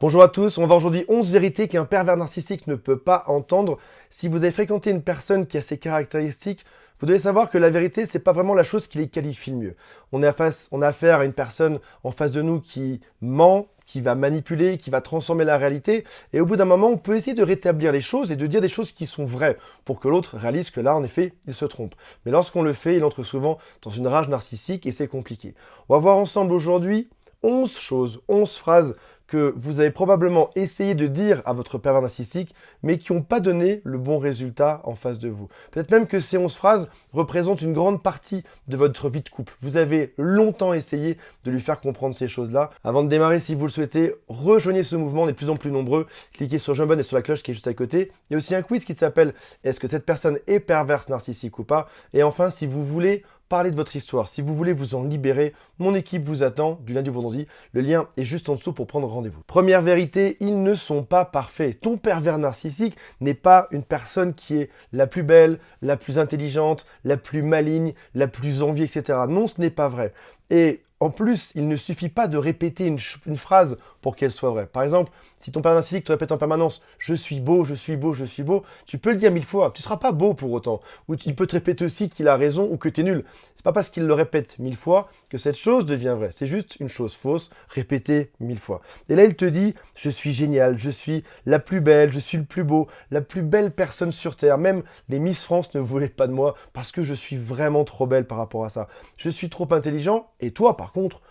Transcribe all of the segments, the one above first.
Bonjour à tous, on va voir aujourd'hui 11 vérités qu'un pervers narcissique ne peut pas entendre. Si vous avez fréquenté une personne qui a ces caractéristiques, vous devez savoir que la vérité, c'est pas vraiment la chose qui les qualifie le mieux. On a affaire à une personne en face de nous qui ment, qui va manipuler, qui va transformer la réalité, et au bout d'un moment, on peut essayer de rétablir les choses et de dire des choses qui sont vraies, pour que l'autre réalise que là, en effet, il se trompe. Mais lorsqu'on le fait, il entre souvent dans une rage narcissique et c'est compliqué. On va voir ensemble aujourd'hui 11 choses, 11 phrases que vous avez probablement essayé de dire à votre pervers narcissique, mais qui n'ont pas donné le bon résultat en face de vous. Peut-être même que ces 11 phrases représentent une grande partie de votre vie de couple. Vous avez longtemps essayé de lui faire comprendre ces choses-là. Avant de démarrer, si vous le souhaitez, rejoignez ce mouvement, on est de plus en plus nombreux. Cliquez sur j'abonne et sur la cloche qui est juste à côté. Il y a aussi un quiz qui s'appelle est-ce que cette personne est perverse narcissique ou pas? Et enfin, si vous voulez parler de votre histoire, si vous voulez vous en libérer, mon équipe vous attend du lundi au vendredi. Le lien est juste en dessous pour prendre rendez-vous. Première vérité, ils ne sont pas parfaits. Ton pervers narcissique n'est pas une personne qui est la plus belle, la plus intelligente, la plus maligne, la plus enviée, etc. Non, ce n'est pas vrai. Et en plus, il ne suffit pas de répéter une phrase pour qu'elle soit vraie. Par exemple, si ton pervers narcissique te répète en permanence « je suis beau, je suis beau, je suis beau », tu peux le dire 1000 fois, tu ne seras pas beau pour autant. Ou il peut te répéter aussi qu'il a raison ou que tu es nul. C'est pas parce qu'il le répète 1000 fois que cette chose devient vraie. C'est juste une chose fausse, répétée 1000 fois. Et là, il te dit « je suis génial, je suis la plus belle, je suis le plus beau, la plus belle personne sur Terre. Même les Miss France ne voulaient pas de moi parce que je suis vraiment trop belle par rapport à ça. Je suis trop intelligent et toi, par contre,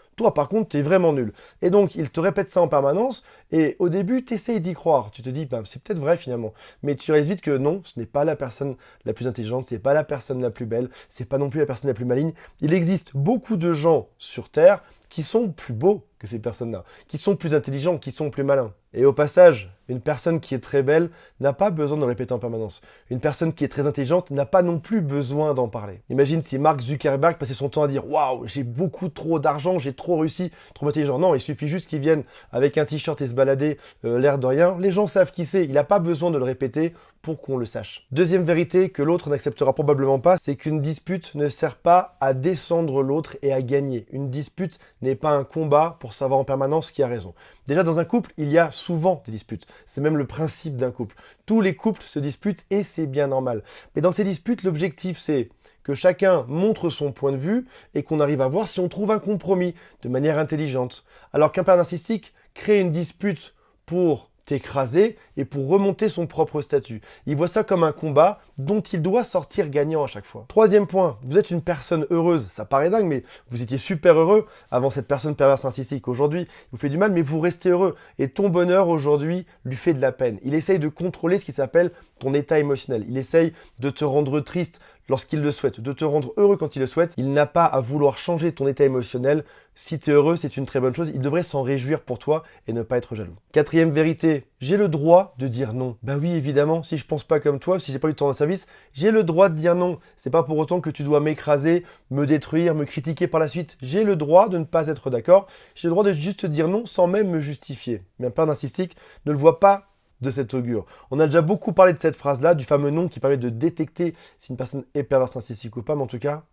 t'es vraiment nul. » Et donc, il te répète ça en permanence, et au début, tu essayes d'y croire. Tu te dis, bah, c'est peut-être vrai finalement. Mais tu réalises vite que non, ce n'est pas la personne la plus intelligente, c'est pas la personne la plus belle, c'est pas non plus la personne la plus maligne. Il existe beaucoup de gens sur Terre qui sont plus beaux que ces personnes-là, qui sont plus intelligents, qui sont plus malins. Et au passage, une personne qui est très belle n'a pas besoin de le répéter en permanence. Une personne qui est très intelligente n'a pas non plus besoin d'en parler. Imagine si Mark Zuckerberg passait son temps à dire « Waouh, j'ai beaucoup trop d'argent, j'ai trop réussi, trop intelligent ». Non, il suffit juste qu'il vienne avec un t-shirt et se balader l'air de rien. Les gens savent qui c'est, il n'a pas besoin de le répéter pour qu'on le sache. Deuxième vérité que l'autre n'acceptera probablement pas, c'est qu'une dispute ne sert pas à descendre l'autre et à gagner. Une dispute n'est pas un combat pour savoir en permanence qui a raison. Déjà, dans un couple, il y a souvent des disputes. C'est même le principe d'un couple. Tous les couples se disputent et c'est bien normal. Mais dans ces disputes, l'objectif, c'est que chacun montre son point de vue et qu'on arrive à voir si on trouve un compromis de manière intelligente. Alors qu'un père narcissique crée une dispute pour t'écraser et pour remonter son propre statut. Il voit ça comme un combat dont il doit sortir gagnant à chaque fois. Troisième point, vous êtes une personne heureuse. Ça paraît dingue, mais vous étiez super heureux avant cette personne perverse narcissique. Aujourd'hui, il vous fait du mal, mais vous restez heureux. Et ton bonheur aujourd'hui lui fait de la peine. Il essaye de contrôler ce qui s'appelle ton état émotionnel. Il essaye de te rendre triste lorsqu'il le souhaite, de te rendre heureux quand il le souhaite. Il n'a pas à vouloir changer ton état émotionnel. Si tu es heureux, c'est une très bonne chose. Il devrait s'en réjouir pour toi et ne pas être jaloux. Quatrième vérité, j'ai le droit de dire non. Bah oui, évidemment, si je pense pas comme toi, si j'ai pas eu de temps de service, j'ai le droit de dire non. C'est pas pour autant que tu dois m'écraser, me détruire, me critiquer par la suite. J'ai le droit de ne pas être d'accord. J'ai le droit de juste dire non sans même me justifier. Mais un père narcissique ne le voit pas de cet augure. On a déjà beaucoup parlé de cette phrase-là, du fameux nom qui permet de détecter si une personne est perverse narcissique ou pas, mais en tout cas,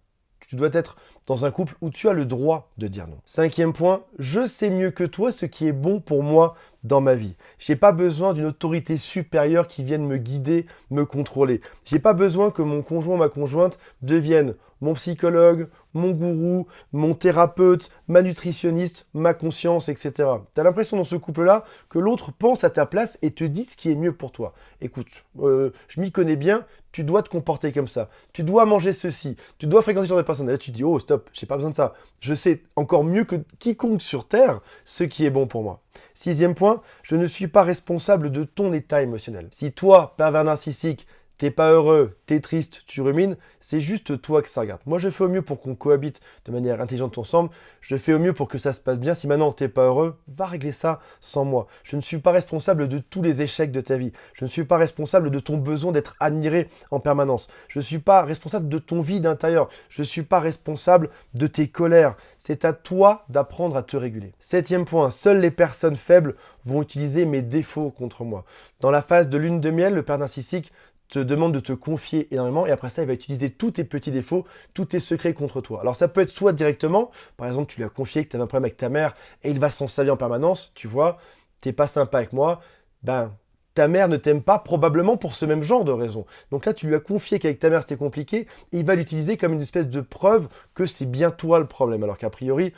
tu dois être dans un couple où tu as le droit de dire non. Cinquième point, je sais mieux que toi ce qui est bon pour moi dans ma vie. J'ai pas besoin d'une autorité supérieure qui vienne me guider, me contrôler. J'ai pas besoin que mon conjoint ou ma conjointe devienne mon psychologue, mon gourou, mon thérapeute, ma nutritionniste, ma conscience, etc. Tu as l'impression dans ce couple-là que l'autre pense à ta place et te dit ce qui est mieux pour toi. Écoute, je m'y connais bien, tu dois te comporter comme ça. Tu dois manger ceci, tu dois fréquenter ce genre de personnes. Et là, tu te dis, oh stop, j'ai pas besoin de ça. Je sais encore mieux que quiconque sur Terre ce qui est bon pour moi. Sixième point, je ne suis pas responsable de ton état émotionnel. Si toi, pervers narcissique, t'es pas heureux, t'es triste, tu rumines, c'est juste toi que ça regarde. Moi, je fais au mieux pour qu'on cohabite de manière intelligente ensemble. Je fais au mieux pour que ça se passe bien. Si maintenant t'es pas heureux, va régler ça sans moi. Je ne suis pas responsable de tous les échecs de ta vie. Je ne suis pas responsable de ton besoin d'être admiré en permanence. Je ne suis pas responsable de ton vide intérieur. Je ne suis pas responsable de tes colères. C'est à toi d'apprendre à te réguler. Septième point, seules les personnes faibles vont utiliser mes défauts contre moi. Dans la phase de lune de miel, le père narcissique te demande de te confier énormément et après ça, il va utiliser tous tes petits défauts, tous tes secrets contre toi. Alors ça peut être soit directement, par exemple, tu lui as confié que tu avais un problème avec ta mère et il va s'en servir en permanence, tu vois. t'es pas sympa avec moi, ben ta mère ne t'aime pas probablement pour ce même genre de raison. Donc là, tu lui as confié qu'avec ta mère c'était compliqué, et il va l'utiliser comme une espèce de preuve que c'est bien toi le problème, alors qu'a priori,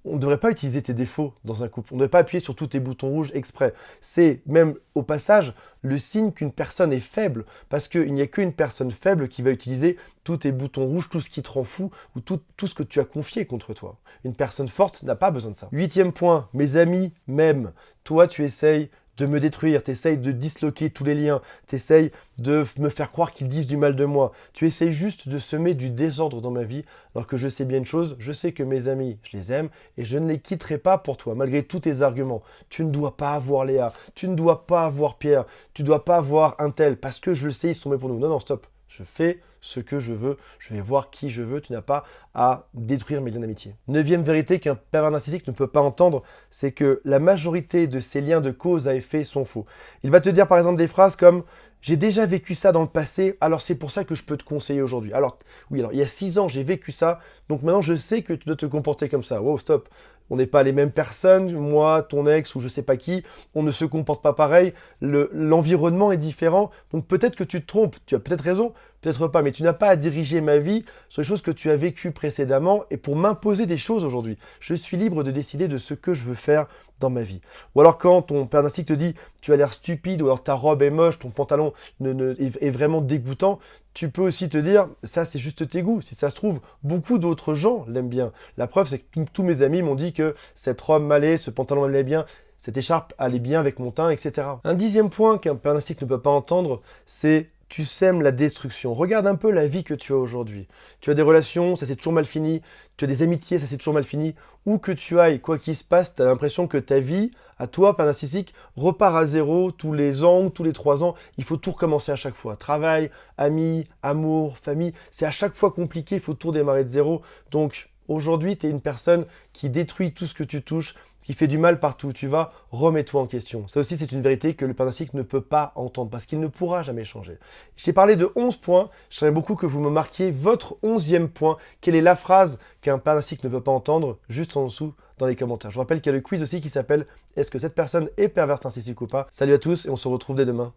on ne devrait pas utiliser tes défauts dans un couple. On ne devrait pas appuyer sur tous tes boutons rouges exprès. C'est même au passage le signe qu'une personne est faible. Parce qu'il n'y a qu'une personne faible qui va utiliser tous tes boutons rouges, tout ce qui te rend fou ou tout ce que tu as confié contre toi. Une personne forte n'a pas besoin de ça. 8e point, mes amis m'aiment. Toi, tu essayes de me détruire, tu essayes de disloquer tous les liens, tu essayes de me faire croire qu'ils disent du mal de moi. Tu essayes juste de semer du désordre dans ma vie, alors que je sais bien une chose, je sais que mes amis, je les aime et je ne les quitterai pas pour toi, malgré tous tes arguments. Tu ne dois pas avoir Léa, tu ne dois pas avoir Pierre, tu ne dois pas avoir un tel, parce que je le sais, ils sont faits pour nous. Non, non, stop. Je fais ce que je veux, je vais voir qui je veux, tu n'as pas à détruire mes liens d'amitié. 9e vérité qu'un pervers narcissique ne peut pas entendre, c'est que la majorité de ces liens de cause à effet sont faux. Il va te dire par exemple des phrases comme « J'ai déjà vécu ça dans le passé, alors c'est pour ça que je peux te conseiller aujourd'hui. » Alors, oui, alors il y a 6 ans, j'ai vécu ça, donc maintenant je sais que tu dois te comporter comme ça. Wow, stop. On n'est pas les mêmes personnes, moi, ton ex ou je sais pas qui, on ne se comporte pas pareil, l'environnement est différent, donc peut-être que tu te trompes, tu as peut-être raison, peut-être pas, mais tu n'as pas à diriger ma vie sur les choses que tu as vécues précédemment et pour m'imposer des choses aujourd'hui. Je suis libre de décider de ce que je veux faire dans ma vie. Ou alors quand ton père narcissique te dit tu as l'air stupide ou alors ta robe est moche, ton pantalon est vraiment dégoûtant, tu peux aussi te dire ça c'est juste tes goûts. Si ça se trouve, beaucoup d'autres gens l'aiment bien. La preuve c'est que tous mes amis m'ont dit que cette robe m'allait, ce pantalon m'allait bien, cette écharpe allait bien avec mon teint, etc. Un 10e point qu'un père narcissique ne peut pas entendre, c'est tu sèmes la destruction. Regarde un peu la vie que tu as aujourd'hui. Tu as des relations, ça s'est toujours mal fini. Tu as des amitiés, ça s'est toujours mal fini. Où que tu ailles, quoi qu'il se passe, tu as l'impression que ta vie, à toi, père narcissique, repart à zéro tous les ans ou tous les 3 ans. Il faut tout recommencer à chaque fois. Travail, amis, amour, famille. C'est à chaque fois compliqué, il faut tout redémarrer de zéro. Donc aujourd'hui, tu es une personne qui détruit tout ce que tu touches, qui fait du mal partout où tu vas, remets-toi en question. Ça aussi, c'est une vérité que le père narcissique ne peut pas entendre parce qu'il ne pourra jamais changer. J'ai parlé de 11 points. J'aimerais beaucoup que vous me marquiez votre 11e point. Quelle est la phrase qu'un père narcissique ne peut pas entendre? Juste en dessous dans les commentaires. Je vous rappelle qu'il y a le quiz aussi qui s'appelle « Est-ce que cette personne est perverse narcissique ou pas ?» Salut à tous et on se retrouve dès demain.